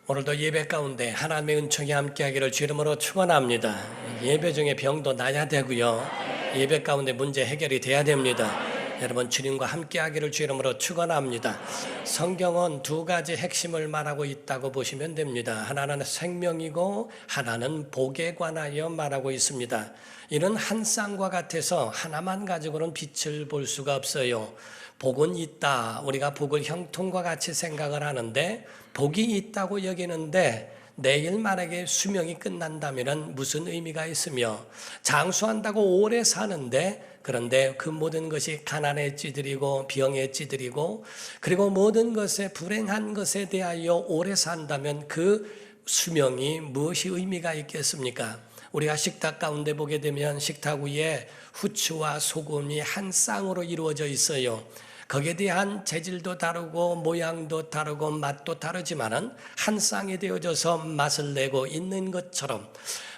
오늘도 예배 가운데 하나님의 은총이 함께하기를 주 이름으로 축원합니다. 예배 중에 병도 나야 되고요. 예배 가운데 문제 해결이 돼야 됩니다. 여러분 주님과 함께하기를 주 이름으로 축원합니다. 성경은 두 가지 핵심을 말하고 있다고 보시면 됩니다. 하나는 생명이고 하나는 복에 관하여 말하고 있습니다. 이는 한 쌍과 같아서 하나만 가지고는 빛을 볼 수가 없어요. 복은 있다. 우리가 복을 형통과 같이 생각을 하는데 복이 있다고 여기는데 내일 만약에 수명이 끝난다면 무슨 의미가 있으며 장수한다고 오래 사는데 그런데 그 모든 것이 가난에 찌들이고 병에 찌들이고 그리고 모든 것에 불행한 것에 대하여 오래 산다면 그 수명이 무엇이 의미가 있겠습니까? 우리가 식탁 가운데 보게 되면 식탁 위에 후추와 소금이 한 쌍으로 이루어져 있어요. 거기에 대한 재질도 다르고 모양도 다르고 맛도 다르지만은 한 쌍이 되어져서 맛을 내고 있는 것처럼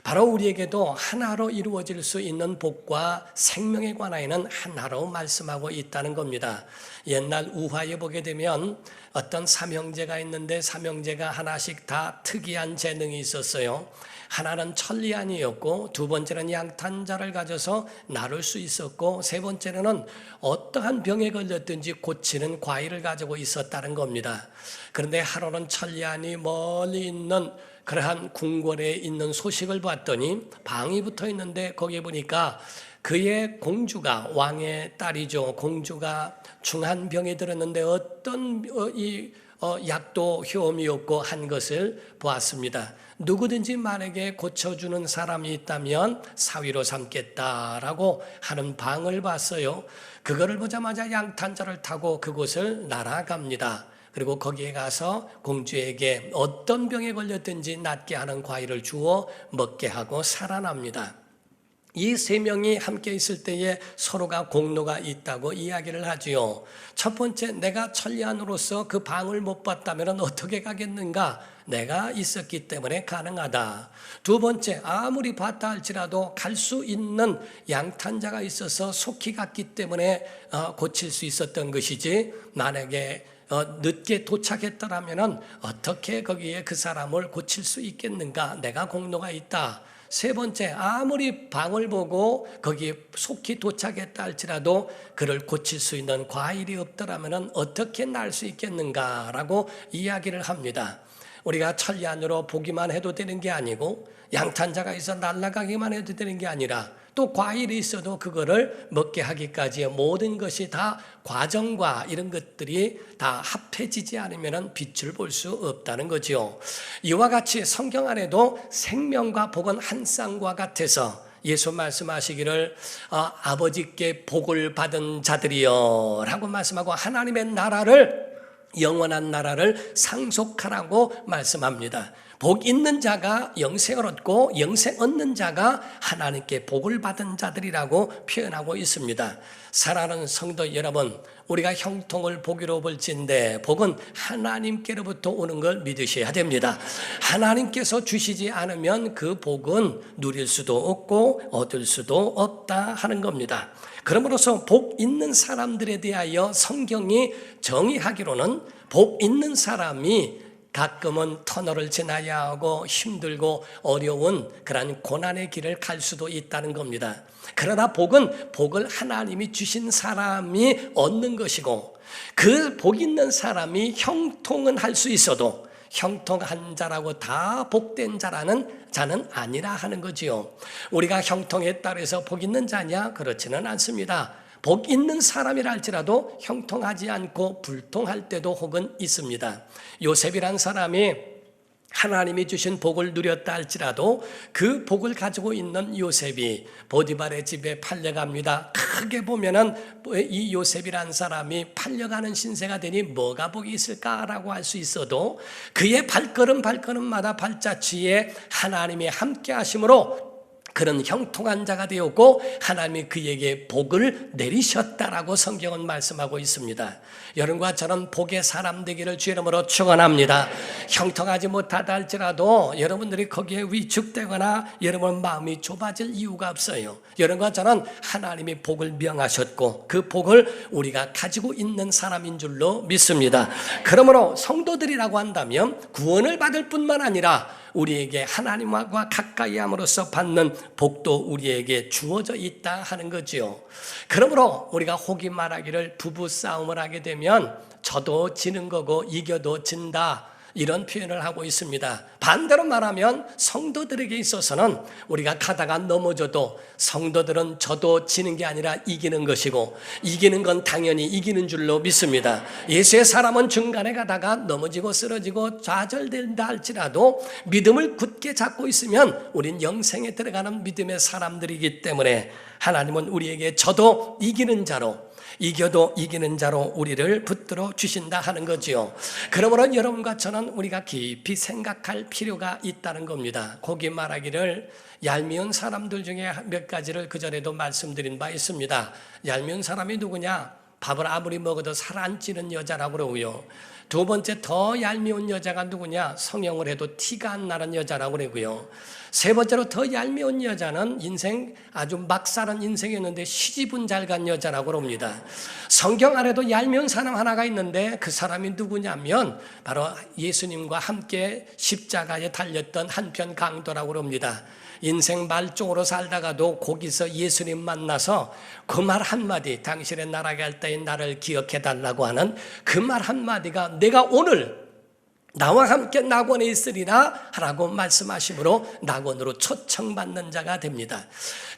바로 우리에게도 하나로 이루어질 수 있는 복과 생명에 관하여는 하나로 말씀하고 있다는 겁니다. 옛날 우화에 보게 되면 어떤 삼형제가 있는데 삼형제가 하나씩 다 특이한 재능이 있었어요. 하나는 천리안이었고 두 번째는 양탄자를 가져서 나를 수 있었고 세 번째는 어떠한 병에 걸렸든지 고치는 과일을 가지고 있었다는 겁니다. 그런데 하루는 천리안이 멀리 있는 그러한 궁궐에 있는 소식을 봤더니 방이 붙어 있는데 거기에 보니까 그의 공주가 왕의 딸이죠. 공주가 중한 병에 들었는데 어떤 약도 효험이 없고 한 것을 보았습니다. 누구든지 만약에 고쳐주는 사람이 있다면 사위로 삼겠다라고 하는 방을 봤어요. 그거를 보자마자 양탄자를 타고 그곳을 날아갑니다. 그리고 거기에 가서 공주에게 어떤 병에 걸렸든지 낫게 하는 과일을 주어 먹게 하고 살아납니다. 이 세 명이 함께 있을 때에 서로가 공로가 있다고 이야기를 하지요. 첫 번째, 내가 천리안으로서 그 방을 못 봤다면 어떻게 가겠는가? 내가 있었기 때문에 가능하다. 두 번째, 아무리 봤다 할지라도 갈 수 있는 양탄자가 있어서 속히 갔기 때문에 고칠 수 있었던 것이지 만약에 늦게 도착했더라면 어떻게 거기에 그 사람을 고칠 수 있겠는가? 내가 공로가 있다. 세 번째, 아무리 방을 보고 거기에 속히 도착했다 할지라도 그를 고칠 수 있는 과일이 없더라면 어떻게 날 수 있겠는가라고 이야기를 합니다. 우리가 천리안으로 보기만 해도 되는 게 아니고 양탄자가 있어 날아가기만 해도 되는 게 아니라 또 과일이 있어도 그거를 먹게 하기까지의 모든 것이 다 과정과 이런 것들이 다 합해지지 않으면 빛을 볼 수 없다는 거죠. 이와 같이 성경 안에도 생명과 복은 한 쌍과 같아서 예수 말씀하시기를 아버지께 복을 받은 자들이여 라고 말씀하고 하나님의 나라를 영원한 나라를 상속하라고 말씀합니다. 복 있는 자가 영생을 얻고 영생 얻는 자가 하나님께 복을 받은 자들이라고 표현하고 있습니다. 사랑하는 성도 여러분, 우리가 형통을 복으로 볼진데 복은 하나님께로부터 오는 걸 믿으셔야 됩니다. 하나님께서 주시지 않으면 그 복은 누릴 수도 없고 얻을 수도 없다 하는 겁니다. 그러므로서 복 있는 사람들에 대하여 성경이 정의하기로는 복 있는 사람이 가끔은 터널을 지나야 하고 힘들고 어려운 그런 고난의 길을 갈 수도 있다는 겁니다. 그러나 복을 하나님이 주신 사람이 얻는 것이고 그 복 있는 사람이 형통은 할 수 있어도 형통한 자라고 다 복된 자는 아니라 하는 거지요. 우리가 형통에 따라서 복 있는 자냐? 그렇지는 않습니다. 복 있는 사람이라 할지라도 형통하지 않고 불통할 때도 혹은 있습니다. 요셉이란 사람이 하나님이 주신 복을 누렸다 할지라도 그 복을 가지고 있는 요셉이 보디발의 집에 팔려갑니다. 크게 보면은 이 요셉이란 사람이 팔려가는 신세가 되니 뭐가 복이 있을까라고 할 수 있어도 그의 발걸음마다 발자취에 하나님이 함께 하심으로 그런 형통한 자가 되었고 하나님이 그에게 복을 내리셨다라고 성경은 말씀하고 있습니다. 여러분과 저는 복의 사람 되기를 주의 이름으로 축원합니다. 형통하지 못하다 할지라도 여러분들이 거기에 위축되거나 여러분 마음이 좁아질 이유가 없어요. 여러분과 저는 하나님이 복을 명하셨고 그 복을 우리가 가지고 있는 사람인 줄로 믿습니다. 그러므로 성도들이라고 한다면 구원을 받을 뿐만 아니라 우리에게 하나님과 가까이 함으로써 받는 복도 우리에게 주어져 있다 하는 거지요. 그러므로 우리가 혹이 말하기를 부부 싸움을 하게 되면 져도 지는 거고 이겨도 진다, 이런 표현을 하고 있습니다. 반대로 말하면 성도들에게 있어서는 우리가 가다가 넘어져도 성도들은 져도 지는 게 아니라 이기는 것이고 이기는 건 당연히 이기는 줄로 믿습니다. 예수의 사람은 중간에 가다가 넘어지고 쓰러지고 좌절된다 할지라도 믿음을 굳게 잡고 있으면 우린 영생에 들어가는 믿음의 사람들이기 때문에 하나님은 우리에게 져도 이기는 자로, 이겨도 이기는 자로 우리를 붙들어 주신다 하는 거지요. 그러므로 여러분과 저는 우리가 깊이 생각할 필요가 있다는 겁니다. 거기 말하기를 얄미운 사람들 중에 몇 가지를 그전에도 말씀드린 바 있습니다. 얄미운 사람이 누구냐? 밥을 아무리 먹어도 살 안 찌는 여자라고 그러고요. 두 번째, 더 얄미운 여자가 누구냐? 성형을 해도 티가 안 나는 여자라고 그러고요. 세 번째로 더 얄미운 여자는 인생 아주 막 사는 인생이었는데 시집은 잘 간 여자라고 그럽니다. 성경 안에도 얄미운 사람 하나가 있는데 그 사람이 누구냐면 바로 예수님과 함께 십자가에 달렸던 한편 강도라고 그럽니다. 인생 말종으로 살다가도 거기서 예수님 만나서 그 말 한마디, 당신의 나라에 갈 때에 나를 기억해 달라고 하는 그 말 한마디가 내가 오늘 나와 함께 낙원에 있으리라 하라고 말씀하심으로 낙원으로 초청받는 자가 됩니다.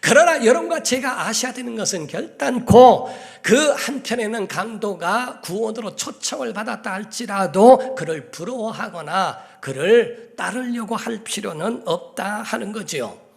그러나 여러분과 제가 아셔야 되는 것은 결단코 그 한편에는 강도가 구원으로 초청을 받았다 할지라도 그를 부러워하거나 그를 따르려고 할 필요는 없다 하는 거지요.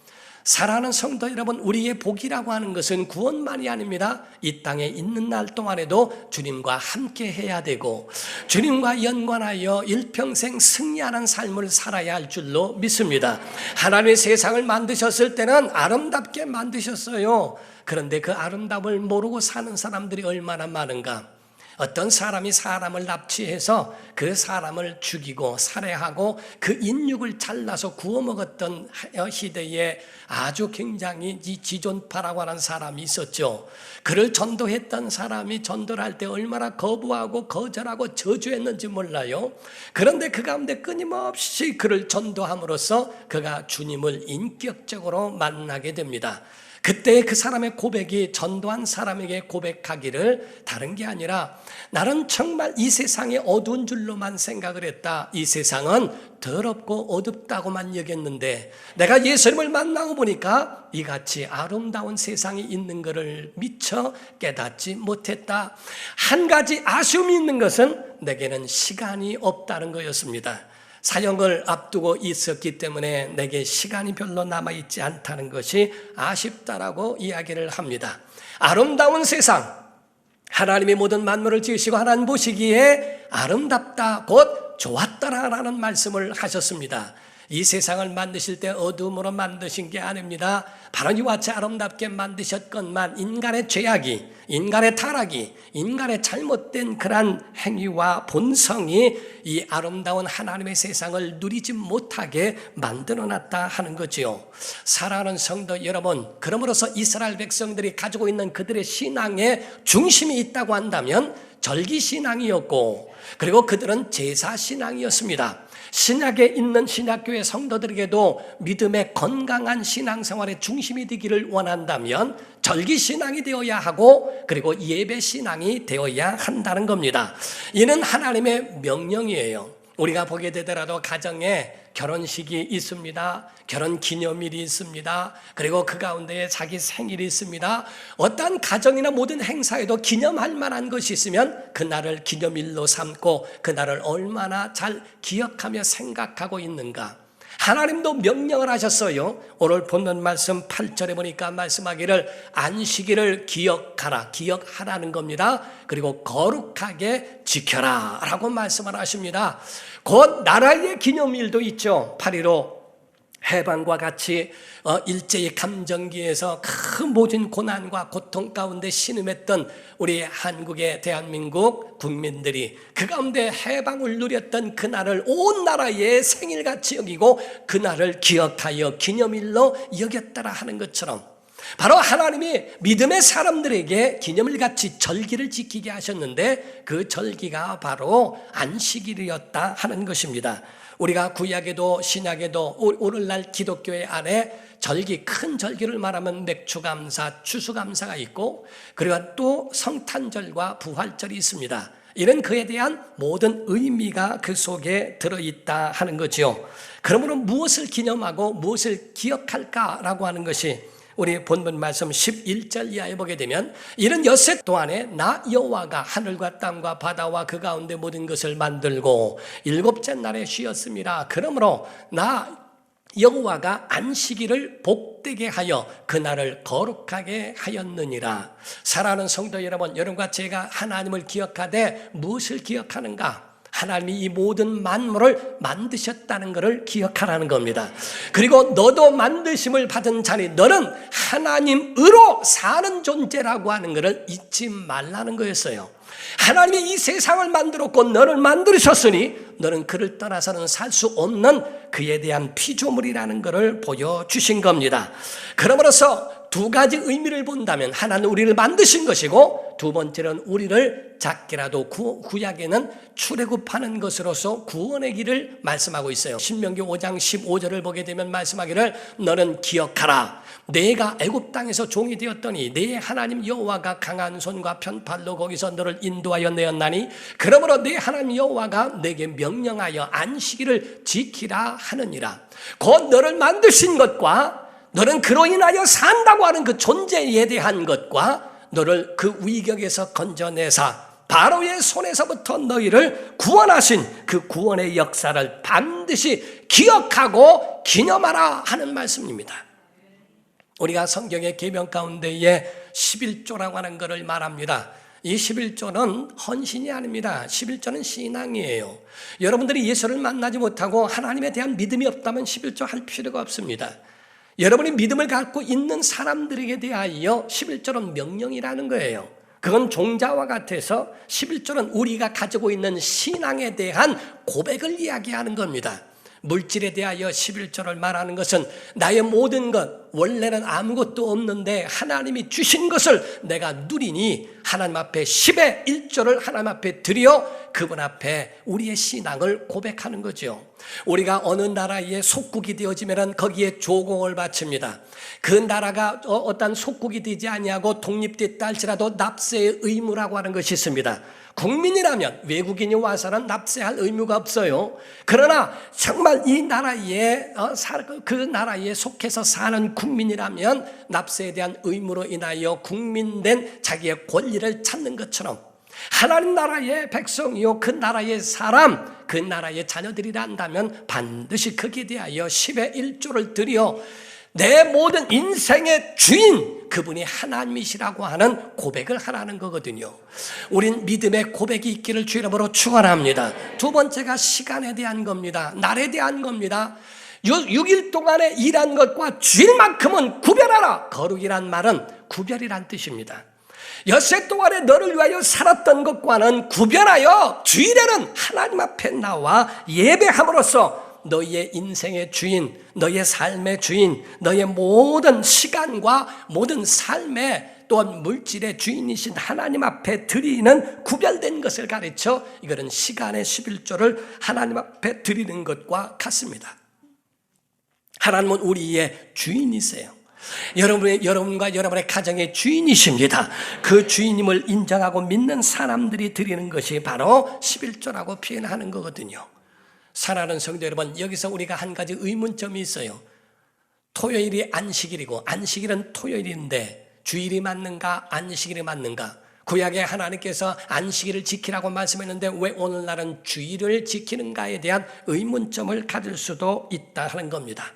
사랑하는 성도 여러분, 우리의 복이라고 하는 것은 구원만이 아닙니다. 이 땅에 있는 날 동안에도 주님과 함께 해야 되고 주님과 연관하여 일평생 승리하는 삶을 살아야 할 줄로 믿습니다. 하나님의 세상을 만드셨을 때는 아름답게 만드셨어요. 그런데 그 아름다움을 모르고 사는 사람들이 얼마나 많은가. 어떤 사람이 사람을 납치해서 그 사람을 죽이고 살해하고 그 인육을 잘라서 구워 먹었던 시대에 아주 굉장히 지존파라고 하는 사람이 있었죠. 그를 전도했던 사람이 전도를 할 때 얼마나 거부하고 거절하고 저주했는지 몰라요. 그런데 그 가운데 끊임없이 그를 전도함으로써 그가 주님을 인격적으로 만나게 됩니다. 그때 그 사람의 고백이 전도한 사람에게 고백하기를 다른 게 아니라 나는 정말 이 세상이 어두운 줄로만 생각을 했다. 이 세상은 더럽고 어둡다고만 여겼는데 내가 예수님을 만나고 보니까 이같이 아름다운 세상이 있는 것을 미처 깨닫지 못했다. 한 가지 아쉬움이 있는 것은 내게는 시간이 없다는 거였습니다. 사역을 앞두고 있었기 때문에 내게 시간이 별로 남아있지 않다는 것이 아쉽다라고 이야기를 합니다. 아름다운 세상, 하나님이 모든 만물을 지으시고 하나님 보시기에 아름답다, 곧 좋았다라는 말씀을 하셨습니다. 이 세상을 만드실 때 어둠으로 만드신 게 아닙니다. 바로 이와 같이 아름답게 만드셨건만 인간의 죄악이, 인간의 타락이, 인간의 잘못된 그러한 행위와 본성이 이 아름다운 하나님의 세상을 누리지 못하게 만들어놨다 하는 거지요. 사랑하는 성도 여러분, 그러므로서 이스라엘 백성들이 가지고 있는 그들의 신앙의 중심이 있다고 한다면 절기신앙이었고 그리고 그들은 제사신앙이었습니다. 신약에 있는 신약교회 성도들에게도 믿음의 건강한 신앙생활의 중심이 되기를 원한다면 절기신앙이 되어야 하고 그리고 예배신앙이 되어야 한다는 겁니다. 이는 하나님의 명령이에요. 우리가 보게 되더라도 가정에 결혼식이 있습니다. 결혼기념일이 있습니다. 그리고 그 가운데에 자기 생일이 있습니다. 어떠한 가정이나 모든 행사에도 기념할 만한 것이 있으면 그날을 기념일로 삼고 그날을 얼마나 잘 기억하며 생각하고 있는가. 하나님도 명령을 하셨어요. 오늘 본문 말씀 8절에 보니까 말씀하기를 안식일을 기억하라, 기억하라는 겁니다. 그리고 거룩하게 지켜라 라고 말씀을 하십니다. 곧 나라의 기념일도 있죠. 8.15 해방과 같이 일제의 감정기에서 큰 모진 고난과 고통 가운데 신음했던 우리 한국의 대한민국 국민들이 그 가운데 해방을 누렸던 그날을 온 나라의 생일같이 여기고 그날을 기억하여 기념일로 여겼더라 하는 것처럼 바로 하나님이 믿음의 사람들에게 기념일같이 절기를 지키게 하셨는데 그 절기가 바로 안식일이었다 하는 것입니다. 우리가 구약에도 신약에도 오늘날 기독교의 안에 절기, 큰 절기를 말하면 맥추감사, 추수감사가 있고 그리고 또 성탄절과 부활절이 있습니다. 이런 그에 대한 모든 의미가 그 속에 들어있다 하는 거죠. 그러므로 무엇을 기념하고 무엇을 기억할까라고 하는 것이 우리 본문 말씀 11절 이하에 보게 되면 이런 엿새 동안에 나 여호와가 하늘과 땅과 바다와 그 가운데 모든 것을 만들고 일곱째 날에 쉬었습니다. 그러므로 나 여호와가 안식일을 복되게 하여 그날을 거룩하게 하였느니라. 사랑하는 성도 여러분, 여러분과 제가 하나님을 기억하되 무엇을 기억하는가? 하나님이 이 모든 만물을 만드셨다는 것을 기억하라는 겁니다. 그리고 너도 만드심을 받은 자니 너는 하나님으로 사는 존재라고 하는 것을 잊지 말라는 거였어요. 하나님이 이 세상을 만들었고 너를 만드셨으니 너는 그를 떠나서는 살 수 없는 그에 대한 피조물이라는 것을 보여주신 겁니다. 그러므로서 두 가지 의미를 본다면 하나는 우리를 만드신 것이고 두 번째는 우리를 작게라도 구약에는 출애굽하는 것으로서 구원의 길을 말씀하고 있어요. 신명기 5장 15절을 보게 되면 말씀하기를 너는 기억하라. 내가 애굽 땅에서 종이 되었더니 내 하나님 여호와가 강한 손과 편팔로 거기서 너를 인도하여 내었나니 그러므로 내 하나님 여호와가 내게 명령하여 안식일을 지키라 하느니라. 곧 너를 만드신 것과 너는 그로 인하여 산다고 하는 그 존재에 대한 것과 너를 그 위격에서 건져내사 바로의 손에서부터 너희를 구원하신 그 구원의 역사를 반드시 기억하고 기념하라 하는 말씀입니다. 우리가 성경의 계명 가운데에 11조라고 하는 것을 말합니다. 이 11조는 헌신이 아닙니다. 11조는 신앙이에요. 여러분들이 예수를 만나지 못하고 하나님에 대한 믿음이 없다면 11조 할 필요가 없습니다. 여러분이 믿음을 갖고 있는 사람들에게 대하여 11조는 명령이라는 거예요. 그건 종자와 같아서 11조는 우리가 가지고 있는 신앙에 대한 고백을 이야기하는 겁니다. 물질에 대하여 11조를 말하는 것은 나의 모든 것, 원래는 아무것도 없는데 하나님이 주신 것을 내가 누리니 하나님 앞에 10의 1조를 하나님 앞에 드려 그분 앞에 우리의 신앙을 고백하는 거죠. 우리가 어느 나라에 속국이 되어지면 거기에 조공을 바칩니다. 그 나라가 어떤 속국이 되지 아니하고 독립됐다 할지라도 납세의 의무라고 하는 것이 있습니다. 국민이라면 외국인이 와서는 납세할 의무가 없어요. 그러나 정말 이 나라에 그 나라에 속해서 사는 국민이라면 납세에 대한 의무로 인하여 국민된 자기의 권리를 찾는 것처럼 하나님 나라의 백성이요 그 나라의 사람, 그 나라의 자녀들이라 한다면 반드시 거기에 대하여 10의 1조를 드려 내 모든 인생의 주인 그분이 하나님이시라고 하는 고백을 하라는 거거든요. 우린 믿음의 고백이 있기를 주 이름으로 축원합니다. 두 번째가 시간에 대한 겁니다. 날에 대한 겁니다. 6일 동안에 일한 것과 주일만큼은 구별하라. 거룩이란 말은 구별이란 뜻입니다. 엿새 동안에 너를 위하여 살았던 것과는 구별하여 주일에는 하나님 앞에 나와 예배함으로써 너희의 인생의 주인, 너희의 삶의 주인, 너희의 모든 시간과 모든 삶의 또한 물질의 주인이신 하나님 앞에 드리는 구별된 것을 가르쳐 이거는 시간의 11조를 하나님 앞에 드리는 것과 같습니다. 하나님은 우리의 주인이세요. 여러분과 여러분의 가정의 주인이십니다. 그 주인임을 인정하고 믿는 사람들이 드리는 것이 바로 11조라고 표현하는 거거든요. 사랑하는 성도 여러분, 여기서 우리가 한 가지 의문점이 있어요. 토요일이 안식일이고 안식일은 토요일인데 주일이 맞는가 안식일이 맞는가? 구약에 하나님께서 안식일을 지키라고 말씀했는데 왜 오늘날은 주일을 지키는가에 대한 의문점을 가질 수도 있다 하는 겁니다.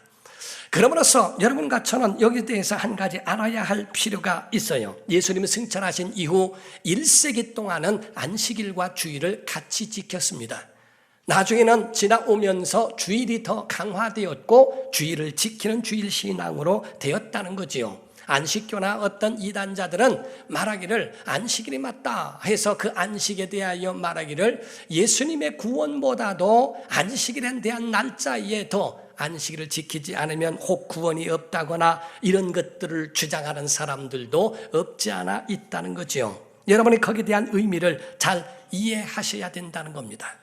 그러므로서 여러분과 저는 여기에 대해서 한 가지 알아야 할 필요가 있어요. 예수님이 승천하신 이후 1세기 동안은 안식일과 주일을 같이 지켰습니다. 나중에는 지나오면서 주일이 더 강화되었고 주일을 지키는 주일 신앙으로 되었다는 거지요. 안식교나 어떤 이단자들은 말하기를 안식일이 맞다 해서 그 안식에 대하여 말하기를 예수님의 구원보다도 안식일에 대한 날짜에 더 안식일을 지키지 않으면 혹 구원이 없다거나 이런 것들을 주장하는 사람들도 없지 않아 있다는 거죠. 여러분이 거기에 대한 의미를 잘 이해하셔야 된다는 겁니다.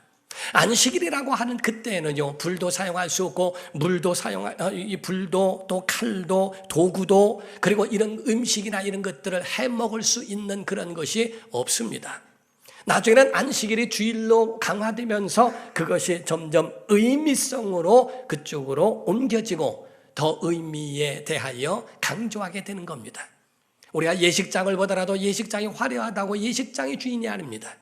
안식일이라고 하는 그때는요, 불도 사용할 수 없고 물도 이 불도 또 칼도 도구도 그리고 이런 음식이나 이런 것들을 해 먹을 수 있는 그런 것이 없습니다. 나중에는 안식일이 주일로 강화되면서 그것이 점점 의미성으로 그쪽으로 옮겨지고 더 의미에 대하여 강조하게 되는 겁니다. 우리가 예식장을 보더라도 예식장이 화려하다고 예식장이 주인이 아닙니다.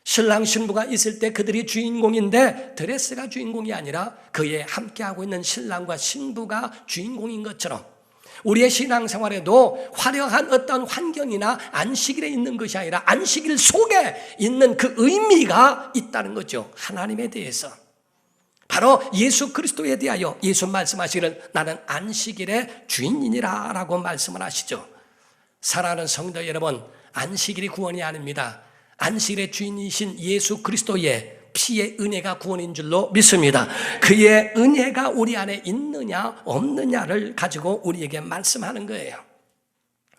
신랑 신부가 있을 때 그들이 주인공인데 드레스가 주인공이 아니라 그에 함께하고 있는 신랑과 신부가 주인공인 것처럼 우리의 신앙생활에도 화려한 어떤 환경이나 안식일에 있는 것이 아니라 안식일 속에 있는 그 의미가 있다는 거죠. 하나님에 대해서. 바로 예수 그리스도에 대하여 예수 말씀하시기를 나는 안식일의 주인이니라 라고 말씀을 하시죠. 사랑하는 성도 여러분, 안식일이 구원이 아닙니다. 안식일의 주인이신 예수 그리스도의 피의 은혜가 구원인 줄로 믿습니다. 그의 은혜가 우리 안에 있느냐 없느냐를 가지고 우리에게 말씀하는 거예요.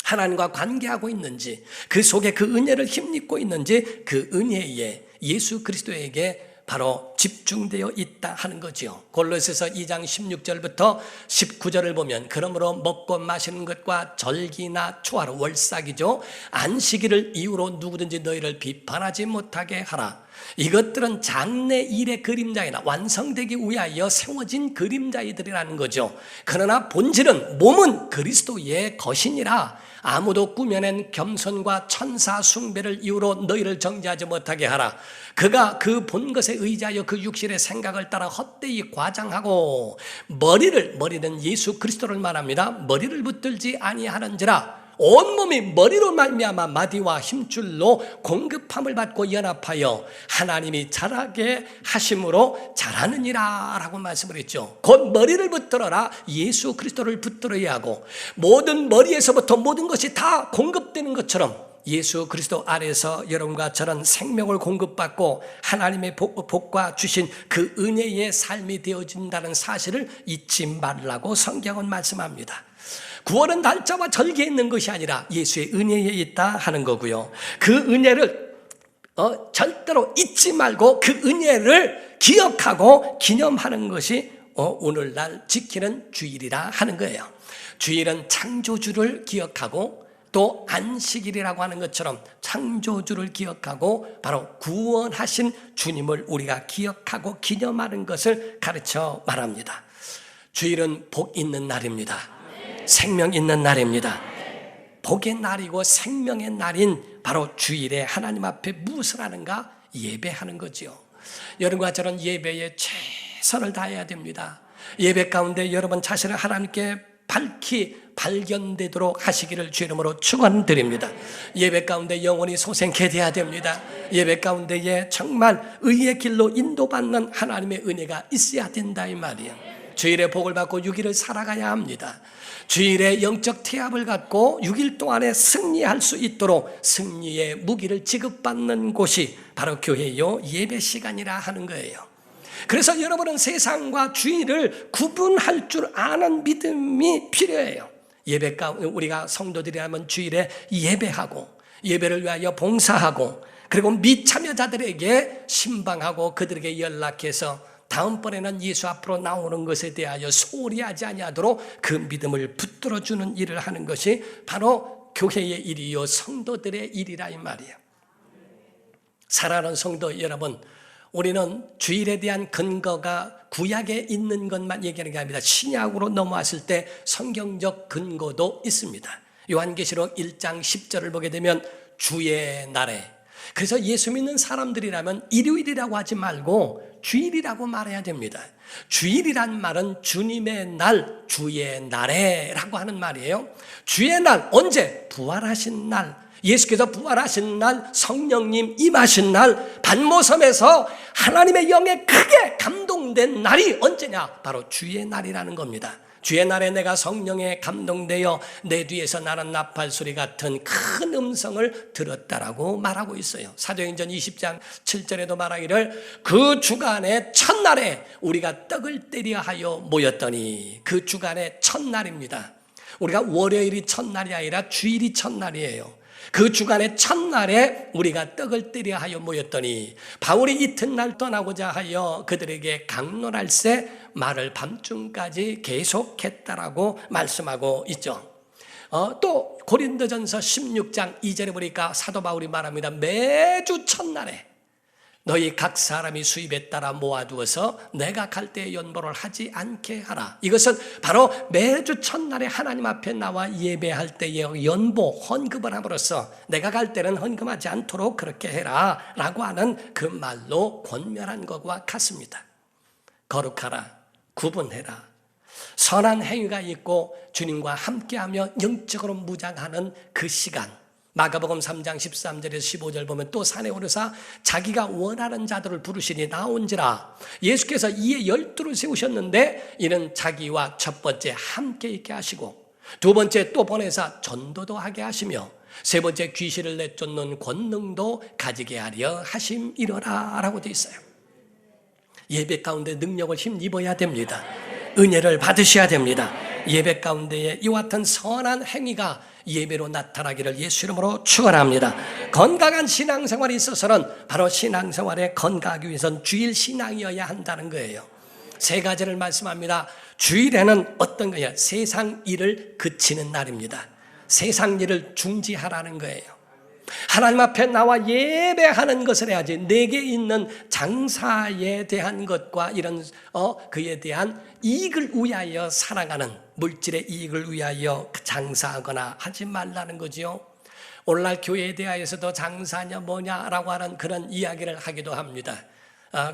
하나님과 관계하고 있는지, 그 속에 그 은혜를 힘입고 있는지, 그 은혜에 예수 그리스도에게 바로 집중되어 있다 하는 거지요. 골로새서 2장 16절부터 19절을 보면 그러므로 먹고 마시는 것과 절기나 초하루 월삭이죠. 안식일을 이유로 누구든지 너희를 비판하지 못하게 하라. 이것들은 장래 일의 그림자이나 완성되기 위하여 세워진 그림자이들이라는 거죠. 그러나 본질은 몸은 그리스도의 것이니라. 아무도 꾸며낸 겸손과 천사 숭배를 이유로 너희를 정죄하지 못하게 하라. 그가 그 본 것에 의지하여 그 육신의 생각을 따라 헛되이 과장하고 머리는 예수 그리스도를 말합니다. 머리를 붙들지 아니하는지라. 온몸이 머리로 말미암아 마디와 힘줄로 공급함을 받고 연합하여 하나님이 자라게 하심으로 자라느니라 라고 말씀을 했죠. 곧 머리를 붙들어라. 예수 그리스도를 붙들어야 하고 모든 머리에서부터 모든 것이 다 공급되는 것처럼 예수 그리스도 아래서 여러분과 저는 생명을 공급받고 하나님의 복과 주신 그 은혜의 삶이 되어진다는 사실을 잊지 말라고 성경은 말씀합니다. 구원은 날짜와 절기에 있는 것이 아니라 예수의 은혜에 있다 하는 거고요. 그 은혜를 절대로 잊지 말고 그 은혜를 기억하고 기념하는 것이 오늘날 지키는 주일이라 하는 거예요. 주일은 창조주를 기억하고 또 안식일이라고 하는 것처럼 창조주를 기억하고 바로 구원하신 주님을 우리가 기억하고 기념하는 것을 가르쳐 말합니다. 주일은 복 있는 날입니다. 생명 있는 날입니다. 복의 날이고 생명의 날인 바로 주일에 하나님 앞에 무엇을 하는가? 예배하는 거죠. 여러분과 저는 예배에 최선을 다해야 됩니다. 예배 가운데 여러분 자신을 하나님께 밝히 발견되도록 하시기를 주 이름으로 축원드립니다. 예배 가운데 영혼이 소생케 돼야 됩니다. 예배 가운데에 정말 의의 길로 인도받는 하나님의 은혜가 있어야 된다 이 말이에요. 주일에 복을 받고 6일을 살아가야 합니다. 주일에 영적 태압을 갖고 6일 동안에 승리할 수 있도록 승리의 무기를 지급받는 곳이 바로 교회요 예배 시간이라 하는 거예요. 그래서 여러분은 세상과 주일을 구분할 줄 아는 믿음이 필요해요. 예배가 우리가 성도들이라면 주일에 예배하고 예배를 위하여 봉사하고 그리고 미참여자들에게 신방하고 그들에게 연락해서 다음번에는 예수 앞으로 나오는 것에 대하여 소홀히 하지 아니하도록 그 믿음을 붙들어주는 일을 하는 것이 바로 교회의 일이요 성도들의 일이라 이 말이에요. 사랑하는 성도 여러분, 우리는 주일에 대한 근거가 구약에 있는 것만 얘기하는 게 아닙니다. 신약으로 넘어왔을 때 성경적 근거도 있습니다. 요한계시록 1장 10절을 보게 되면 주의 날에, 그래서 예수 믿는 사람들이라면 일요일이라고 하지 말고 주일이라고 말해야 됩니다. 주일이란 말은 주님의 날, 주의 날에라고 하는 말이에요. 주의 날, 언제? 부활하신 날. 예수께서 부활하신 날, 성령님 임하신 날, 반모섬에서 하나님의 영에 크게 감동된 날이 언제냐? 바로 주의 날이라는 겁니다. 주의 날에 내가 성령에 감동되어 내 뒤에서 나는 나팔 소리 같은 큰 음성을 들었다라고 말하고 있어요. 사도행전 20장 7절에도 말하기를 그 주간의 첫날에 우리가 떡을 때려 하여 모였더니, 그 주간의 첫날입니다. 우리가 월요일이 첫날이 아니라 주일이 첫날이에요. 그 주간의 첫날에 우리가 떡을 때려 하여 모였더니 바울이 이튿날 떠나고자 하여 그들에게 강론할세 말을 밤중까지 계속했다라고 말씀하고 있죠. 또 고린도전서 16장 2절에 보니까 사도 바울이 말합니다. 매주 첫날에 너희 각 사람이 수입에 따라 모아두어서 내가 갈 때에 연보를 하지 않게 하라. 이것은 바로 매주 첫날에 하나님 앞에 나와 예배할 때에 연보, 헌금을 함으로써 내가 갈 때는 헌금하지 않도록 그렇게 해라 라고 하는 그 말로 권면한 것과 같습니다. 거룩하라, 구분해라, 선한 행위가 있고 주님과 함께하며 영적으로 무장하는 그 시간, 마가복음 3장 13절에서 15절 보면 또 산에 오르사 자기가 원하는 자들을 부르시니 나온지라. 예수께서 이에 12를 세우셨는데 이는 자기와 첫 번째 함께 있게 하시고, 두 번째 또 보내사 전도도 하게 하시며, 세 번째 귀신을 내쫓는 권능도 가지게 하려 하심이러라 라고 되어 있어요. 예배 가운데 능력을 힘입어야 됩니다. 은혜를 받으셔야 됩니다. 예배 가운데에 이와 같은 선한 행위가 예배로 나타나기를 예수 이름으로 축원합니다. 건강한 신앙생활이 있어서는 바로 신앙생활에 건강하기 위해서는 주일 신앙이어야 한다는 거예요. 세 가지를 말씀합니다. 주일에는 어떤 거예요? 세상 일을 그치는 날입니다. 세상 일을 중지하라는 거예요. 하나님 앞에 나와 예배하는 것을 해야지 내게 있는 장사에 대한 것과 이런 그에 대한 이익을 위하여 살아가는, 물질의 이익을 위하여 장사하거나 하지 말라는 거지요. 오늘날 교회에 대하여서도 장사냐 뭐냐라고 하는 그런 이야기를 하기도 합니다.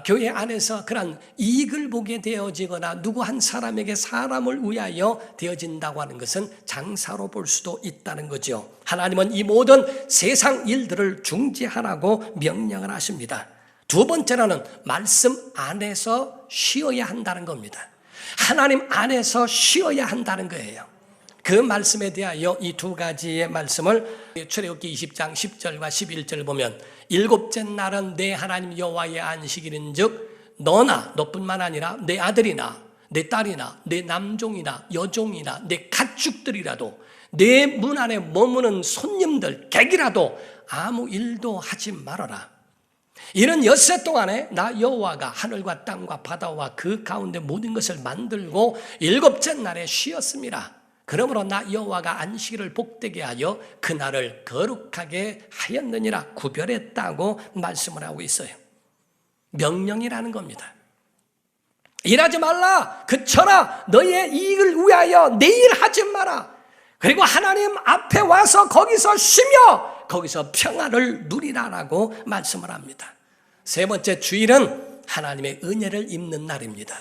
교회 안에서 그런 이익을 보게 되어지거나 누구 한 사람에게 사람을 위하여 되어진다고 하는 것은 장사로 볼 수도 있다는 거죠. 하나님은 이 모든 세상 일들을 중지하라고 명령을 하십니다. 두 번째로는 말씀 안에서 쉬어야 한다는 겁니다. 하나님 안에서 쉬어야 한다는 거예요. 그 말씀에 대하여 이 두 가지의 말씀을 출애굽기 20장 10절과 11절을 보면, 일곱째 날은 내 하나님 여호와의 안식일인즉 너나 너뿐만 아니라 내 아들이나 내 딸이나 내 남종이나 여종이나 내 가축들이라도 내 문 안에 머무는 손님들 객이라도 아무 일도 하지 말아라. 이는 엿새 동안에 나 여호와가 하늘과 땅과 바다와 그 가운데 모든 것을 만들고 일곱째 날에 쉬었습니다. 그러므로 나 여호와가 안식일을 복되게 하여 그날을 거룩하게 하였느니라 구별했다고 말씀을 하고 있어요. 명령이라는 겁니다. 일하지 말라, 그쳐라, 너희의 이익을 위하여 내 일 하지 마라. 그리고 하나님 앞에 와서 거기서 쉬며 거기서 평안을 누리라라고 말씀을 합니다. 세 번째, 주일은 하나님의 은혜를 입는 날입니다.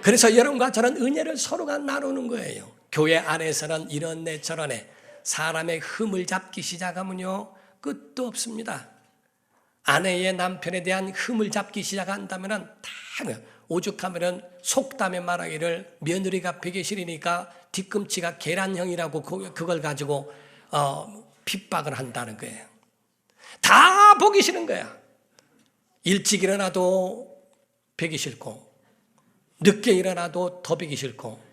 그래서 여러분과 저는 은혜를 서로가 나누는 거예요. 교회 안에서는 이런 애 저런 애 사람의 흠을 잡기 시작하면요 끝도 없습니다. 아내의 남편에 대한 흠을 잡기 시작한다면 다 오죽하면 속담에 말하기를 며느리가 베개 싫으니까 뒤꿈치가 계란형이라고 그걸 가지고 핍박을 한다는 거예요. 다 보기 싫은 거야. 일찍 일어나도 베기 싫고 늦게 일어나도 더 베기 싫고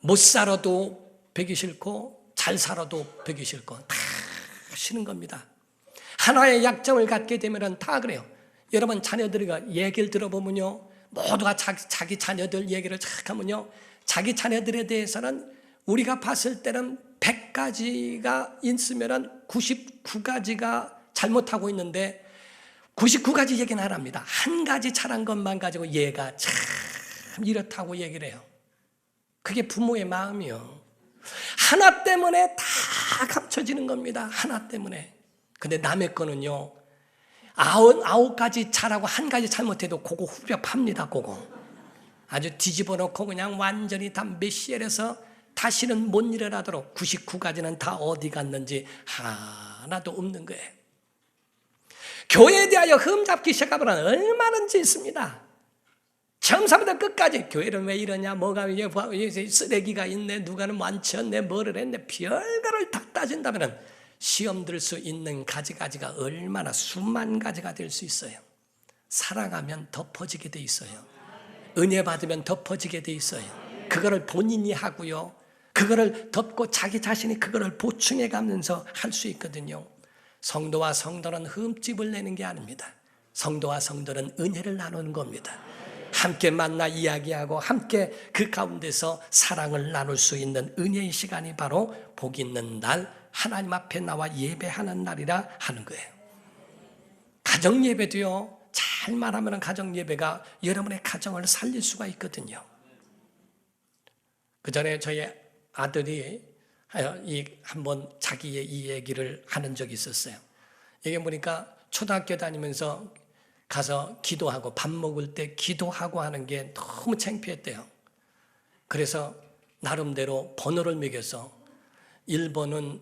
못 살아도 베기 싫고 잘 살아도 베기 싫고 다 싫은 겁니다. 하나의 약점을 갖게 되면 다 그래요. 여러분 자녀들이가 얘기를 들어보면요 모두가 자기 자녀들 얘기를 착 하면요 자기 자녀들에 대해서는 우리가 봤을 때는 100가지가 있으면 99가지가 잘못하고 있는데 99가지 얘기는 안 합니다. 한 가지 잘한 것만 가지고 얘가 참 이렇다고 얘기를 해요. 그게 부모의 마음이요. 하나 때문에 다 감춰지는 겁니다. 하나 때문에. 근데 남의 거는요 99가지 잘하고 한 가지 잘못해도 그거 후벼 팝니다. 그거 아주 뒤집어 놓고 그냥 완전히 다 메시엘에서 다시는 못 일어나도록 99가지는 다 어디 갔는지 하나도 없는 거예요. 교회에 대하여 흠잡기 시작하면 얼마든지 있습니다. 처음부터 끝까지 교회는 왜 이러냐, 뭐가 쓰레기가 있네, 누가는 만취했네, 뭐를 했네, 별거를 다 따진다면 시험 들 수 있는 가지가지가 얼마나 수만 가지가 될 수 있어요. 사랑하면 덮어지게 돼 있어요. 은혜 받으면 덮어지게 돼 있어요. 그거를 본인이 하고요, 그거를 덮고 자기 자신이 그거를 보충해 가면서 할 수 있거든요. 성도와 성도는 흠집을 내는 게 아닙니다. 성도와 성도는 은혜를 나누는 겁니다. 함께 만나 이야기하고 함께 그 가운데서 사랑을 나눌 수 있는 은혜의 시간이 바로 복 있는 날, 하나님 앞에 나와 예배하는 날이라 하는 거예요. 가정 예배도요, 잘 말하면 가정 예배가 여러분의 가정을 살릴 수가 있거든요. 그 전에 저희 아들이 한번 자기의 이 얘기를 하는 적이 있었어요. 이게 보니까 초등학교 다니면서 가서 기도하고 밥 먹을 때 기도하고 하는 게 너무 창피했대요. 그래서 나름대로 번호를 매겨서 1번은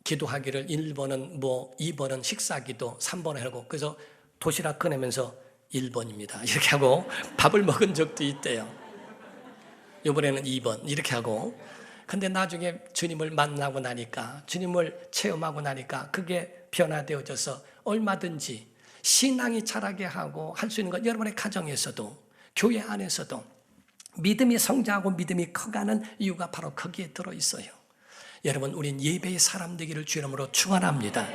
기도하기를, 1번은 2번은 식사기도, 3번을 하고, 그래서 도시락 꺼내면서 1번입니다 이렇게 하고 밥을 먹은 적도 있대요. 이번에는 2번 이렇게 하고. 근데 나중에 주님을 만나고 나니까, 주님을 체험하고 나니까 그게 변화되어져서 얼마든지 신앙이 자라게 하고 할 수 있는 것, 여러분의 가정에서도 교회 안에서도 믿음이 성장하고 믿음이 커가는 이유가 바로 거기에 들어있어요. 여러분, 우린 예배의 사람 되기를 주 이름으로 축원합니다.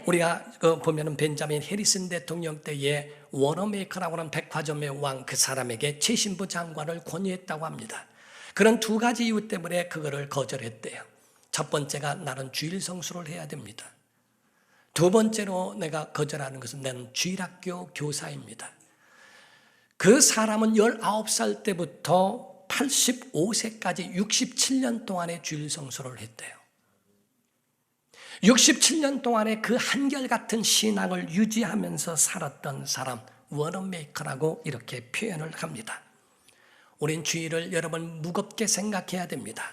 우리가 보면은 벤자민 해리슨 대통령 때에 워너메이커라고 하는 백화점의 왕, 그 사람에게 최신부 장관을 권유했다고 합니다. 그런 두 가지 이유 때문에 그거를 거절했대요. 첫 번째가 나는 주일 성수를 해야 됩니다. 두 번째로 내가 거절하는 것은 나는 주일학교 교사입니다. 그 사람은 19살 때부터 85세까지 67년 동안의 주일 성수를 했대요. 67년 동안에 그 한결같은 신앙을 유지하면서 살았던 사람, 워너메이커라고 이렇게 표현을 합니다. 우린 주일을 여러분 무겁게 생각해야 됩니다.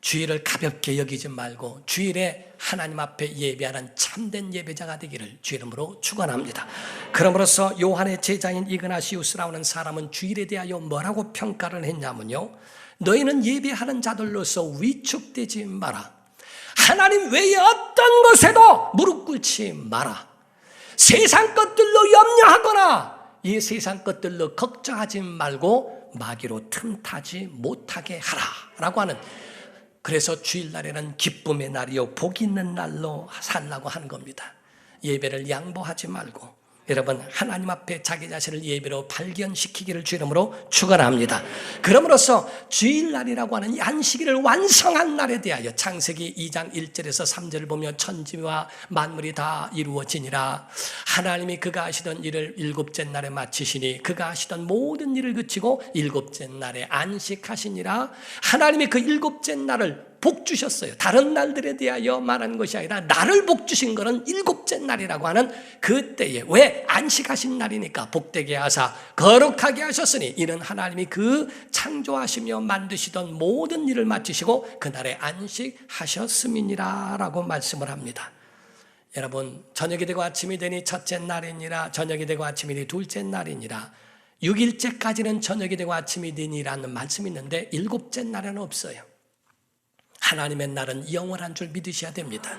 주일을 가볍게 여기지 말고 주일에 하나님 앞에 예배하는 참된 예배자가 되기를 주 이름으로 축원합니다. 그러므로서 요한의 제자인 이그나시우스라는 사람은 주일에 대하여 뭐라고 평가를 했냐면요, 너희는 예배하는 자들로서 위축되지 마라. 하나님 외에 어떤 것에도 무릎 꿇지 마라. 세상 것들로 염려하거나 이 세상 것들로 걱정하지 말고 마귀로 틈타지 못하게 하라라고 하는, 그래서 주일날에는 기쁨의 날이요 복 있는 날로 살라고 하는 겁니다. 예배를 양보하지 말고 여러분 하나님 앞에 자기 자신을 예배로 발견시키기를 주 이름으로 축원합니다. 그러므로서 주일날이라고 하는 이 안식일을 완성한 날에 대하여 창세기 2장 1절에서 3절을 보면 천지와 만물이 다 이루어지니라. 하나님이 그가 하시던 일을 일곱째 날에 마치시니 그가 하시던 모든 일을 그치고 일곱째 날에 안식하시니라. 하나님이 그 일곱째 날을 복 주셨어요. 다른 날들에 대하여 말하는 것이 아니라 나를 복 주신 것은 일곱째 날이라고 하는 그때에, 왜? 안식하신 날이니까 복되게 하사 거룩하게 하셨으니 이는 하나님이 그 창조하시며 만드시던 모든 일을 마치시고 그날에 안식하셨음이니라 라고 말씀을 합니다. 여러분, 저녁이 되고 아침이 되니 첫째 날이니라, 저녁이 되고 아침이 되니 둘째 날이니라, 6일째까지는 저녁이 되고 아침이 되니라는 말씀이 있는데 일곱째 날에는 없어요. 하나님의 날은 영원한 줄 믿으셔야 됩니다.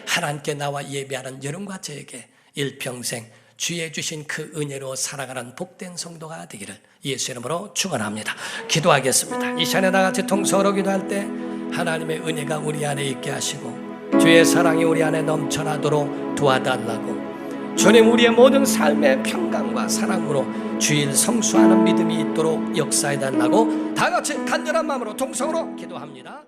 하나님께 나와 예배하는 여러분과 저에게 일평생 주의 주신 그 은혜로 살아가는 복된 성도가 되기를 예수 이름으로 축원합니다. 기도하겠습니다. 이 시간에 다 같이 통성으로 기도할 때 하나님의 은혜가 우리 안에 있게 하시고 주의 사랑이 우리 안에 넘쳐나도록 도와달라고, 주님 우리의 모든 삶의 평강과 사랑으로 주일 성수하는 믿음이 있도록 역사해달라고 다 같이 간절한 마음으로 통성으로 기도합니다.